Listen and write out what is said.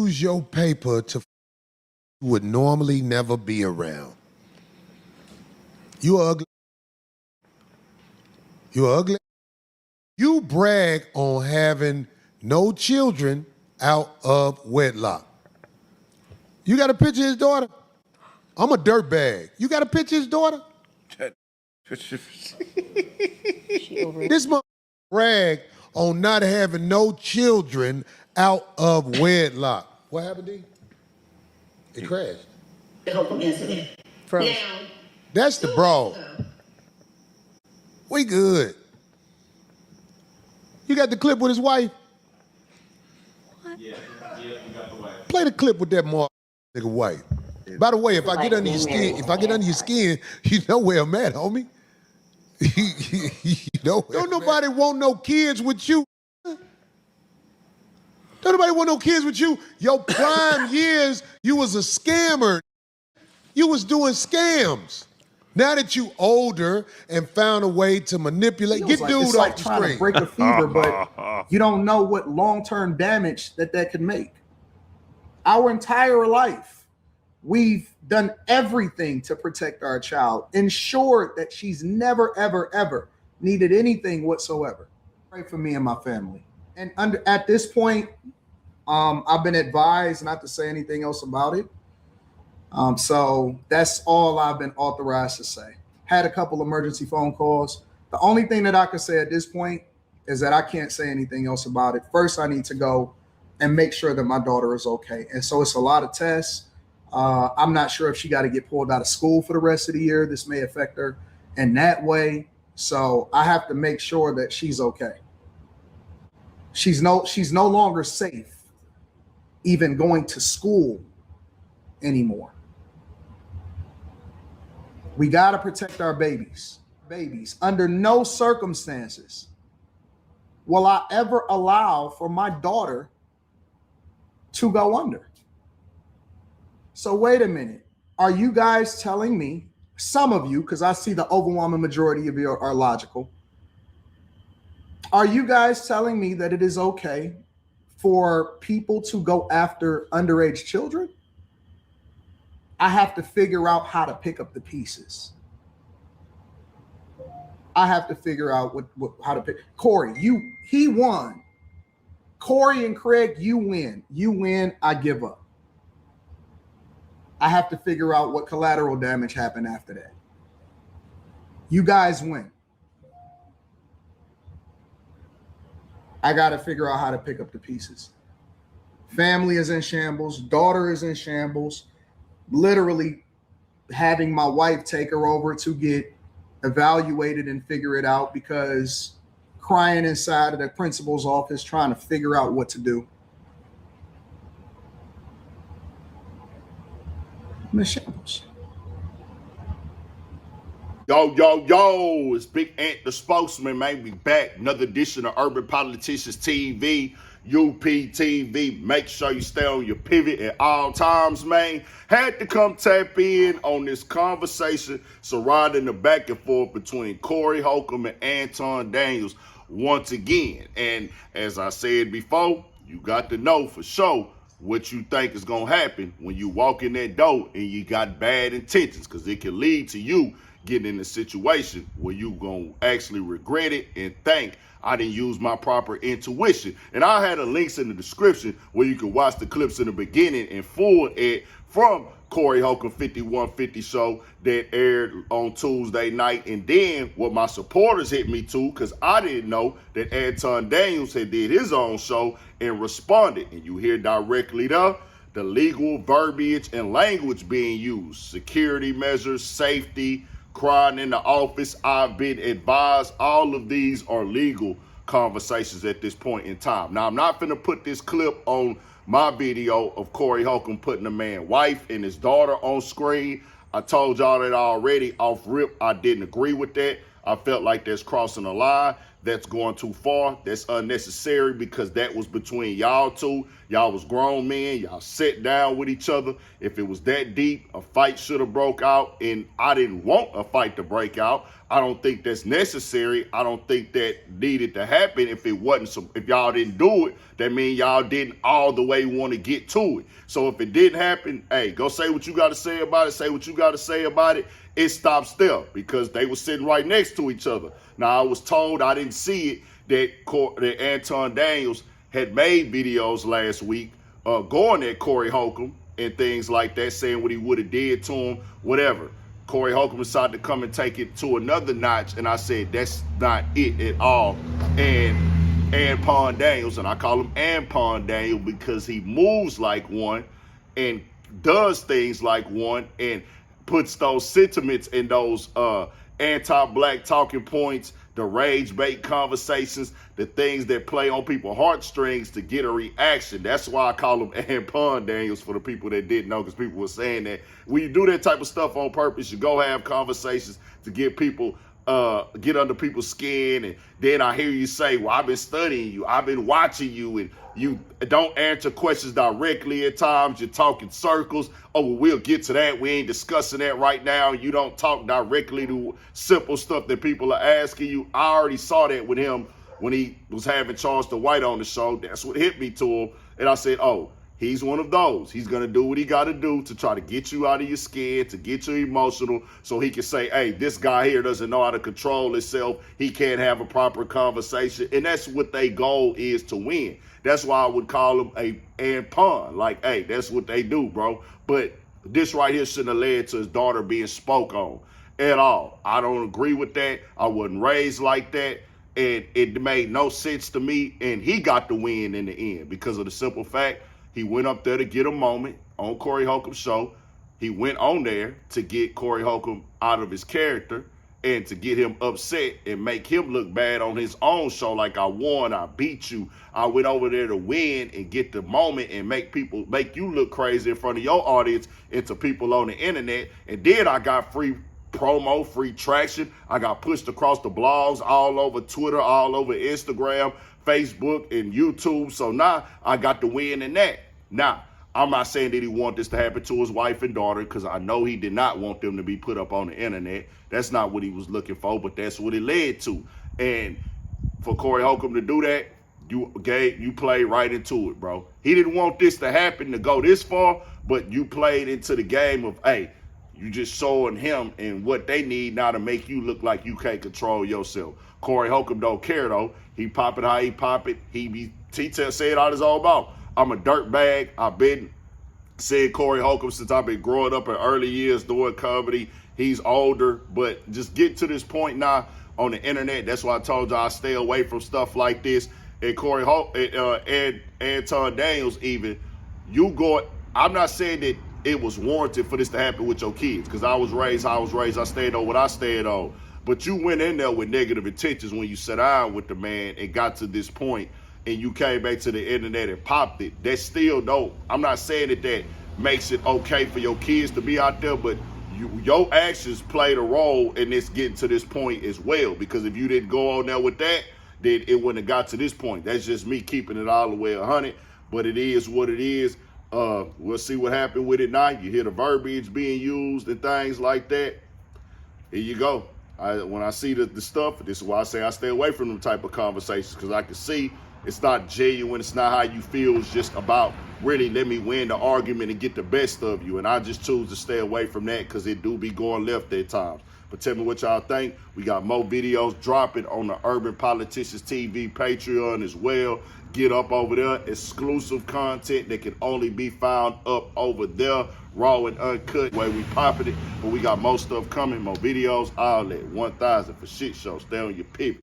use your paper to would normally never be around. You ugly. You ugly. You brag on having no children out of wedlock. You got a picture of his daughter? I'm a dirtbag. You got a picture of his daughter? This mother brag on not having no children out of wedlock. What happened, D? It crashed. The Holcomb incident. Froze. Now, That's the bro. We good. You got the clip with his wife? Yeah, we got the wife. Play the clip with that nigga wife. By the way, if I get under your skin, you know where I'm at, homie. You know don't nobody want no kids with you. Don't nobody want no kids with you. Your prime years, you was a scammer. You was doing scams. Now that you older and found a way to manipulate, get dude it's off like the trying screen. to break a fever, but you don't know what long-term damage that could make. Our entire life, we've done everything to protect our child, ensured that she's never, ever, ever needed anything whatsoever. Pray for me and my family. And at this point, I've been advised not to say anything else about it. So that's all I've been authorized to say. Had a couple emergency phone calls. The only thing that I can say at this point is that I can't say anything else about it. First, I need to go and make sure that my daughter is okay. And so it's a lot of tests. I'm not sure if she got to get pulled out of school for the rest of the year. This may affect her in that way. So I have to make sure that she's okay. She's no longer safe even going to school anymore. We got to protect our babies. Under no circumstances will I ever allow for my daughter to go under. So wait a minute. Are you guys telling me, some of you, because I see the overwhelming majority of you are logical, are you guys telling me that it is okay for people to go after underage children? I have to figure out how to pick up the pieces. I have to figure out how to pick. Corey, he won. Corey and Craig, you win. You win, I give up. I have to figure out what collateral damage happened after that. You guys win. I got to figure out how to pick up the pieces. Family is in shambles. Daughter is in shambles. Literally having my wife take her over to get evaluated and figure it out, because crying inside of the principal's office trying to figure out what to do. I'm in shambles. Yo, it's Big Ant, the spokesman, man. We back. Another edition of Urban Politicians TV, UPTV. Make sure you stay on your pivot at all times, man. Had to come tap in on this conversation surrounding the back and forth between Corey Holcomb and Anton Daniels once again. And as I said before, you got to know for sure what you think is going to happen when you walk in that door and you got bad intentions, because it can lead to you getting in a situation where you going to actually regret it and think, I didn't use my proper intuition. And I had a links in the description where you can watch the clips in the beginning and full it from Corey Holcomb 5150 show that aired on Tuesday night. And then what my supporters hit me to, because I didn't know that Anton Daniels had did his own show and responded. And you hear directly there the legal verbiage and language being used. Security measures, safety, crying in the office, I've been advised. All of these are legal conversations at this point in time. Now, I'm not going to put this clip on my video of Corey Holcomb putting the man's wife and his daughter on screen. I told y'all that already off rip. I didn't agree with that. I felt like that's crossing the line. That's going too far. That's unnecessary, because that was between y'all two. Y'all was grown men. Y'all sat down with each other. If it was that deep, a fight should have broke out, and I didn't want a fight to break out. I don't think that's necessary. I don't think that needed to happen. If it wasn't, if y'all didn't do it, that means y'all didn't all the way want to get to it. So if it didn't happen, hey, go say what you got to say about it. Say what you got to say about it. It stops there because they were sitting right next to each other. Now I was told, I didn't see it, that Anton Daniels had made videos last week going at Corey Holcomb and things like that, saying what he would have did to him, whatever. Corey Holcomb decided to come and take it to another notch, and I said, that's not it at all. And Anton Daniels, and I call him Anton Daniel because he moves like one and does things like one and puts those sentiments and those anti-black talking points, the rage bait conversations, the things that play on people's heartstrings to get a reaction. That's why I call him Anton Daniels for the people that didn't know, because people were saying that when you do that type of stuff on purpose, you go have conversations to get people, get under people's skin. And then I hear you say, well, I've been studying you, I've been watching you, and you don't answer questions directly at times. You're talking circles. Oh, well, we'll get to that. We ain't discussing that right now. You don't talk directly to simple stuff that people are asking you. I already saw that with him when he was having Charles the White on the show. That's what hit me to him. And I said, oh, he's one of those. He's going to do what he got to do to try to get you out of your skin, to get you emotional, so he can say, hey, this guy here doesn't know how to control himself. He can't have a proper conversation. And that's what their goal is, to win. That's why I would call him a Anton. Like, hey, that's what they do, bro. But this right here shouldn't have led to his daughter being spoke on at all. I don't agree with that. I wasn't raised like that. And it made no sense to me. And he got the win in the end because of the simple fact he went up there to get a moment on Corey Holcomb's show. He went on there to get Corey Holcomb out of his character and to get him upset and make him look bad on his own show, like I won, I beat you. I went over there to win and get the moment and make you look crazy in front of your audience and to people on the internet. And then I got free promo, free traction. I got pushed across the blogs, all over Twitter, all over Instagram, Facebook, and YouTube. So now I got the win in that. Now, I'm not saying that he wanted this to happen to his wife and daughter, because I know he did not want them to be put up on the internet. That's not what he was looking for, but that's what it led to. And for Corey Holcomb to do that, you played right into it, bro. He didn't want this to happen, to go this far, but you played into the game of, hey, you just showing him and what they need now to make you look like you can't control yourself. Corey Holcomb don't care, though. He pop it how he pop it. He say it out his own mouth. I'm a dirtbag. I've been saying Corey Holcomb since I've been growing up in early years doing comedy. He's older, but just get to this point now on the internet. That's why I told y'all I stay away from stuff like this. And Corey and Anton Daniels, even, I'm not saying that it was warranted for this to happen with your kids, because I was raised how I was raised. I stayed on what I stayed on. But you went in there with negative intentions when you sat down with the man and got to this point, and you came back to the internet and popped it. That still don't. I'm not saying that makes it okay for your kids to be out there, but your actions played a role in this getting to this point as well. Because if you didn't go on there with that, then it wouldn't have got to this point. That's just me keeping it all the way 100. But it is what it is. We'll see what happened with it now. You hear the verbiage being used and things like that. Here you go. When I see the stuff, this is why I say I stay away from them type of conversations, because I can see it's not genuine. It's not how you feel. It's just about really let me win the argument and get the best of you. And I just choose to stay away from that because it do be going left at times. But tell me what y'all think. We got more videos dropping on the Urban Politicians TV Patreon as well. Get up over there. Exclusive content that can only be found up over there. Raw and uncut. The way we popping it. But we got more stuff coming. More videos. All that. 1000 for shit show. Stay on your pivot.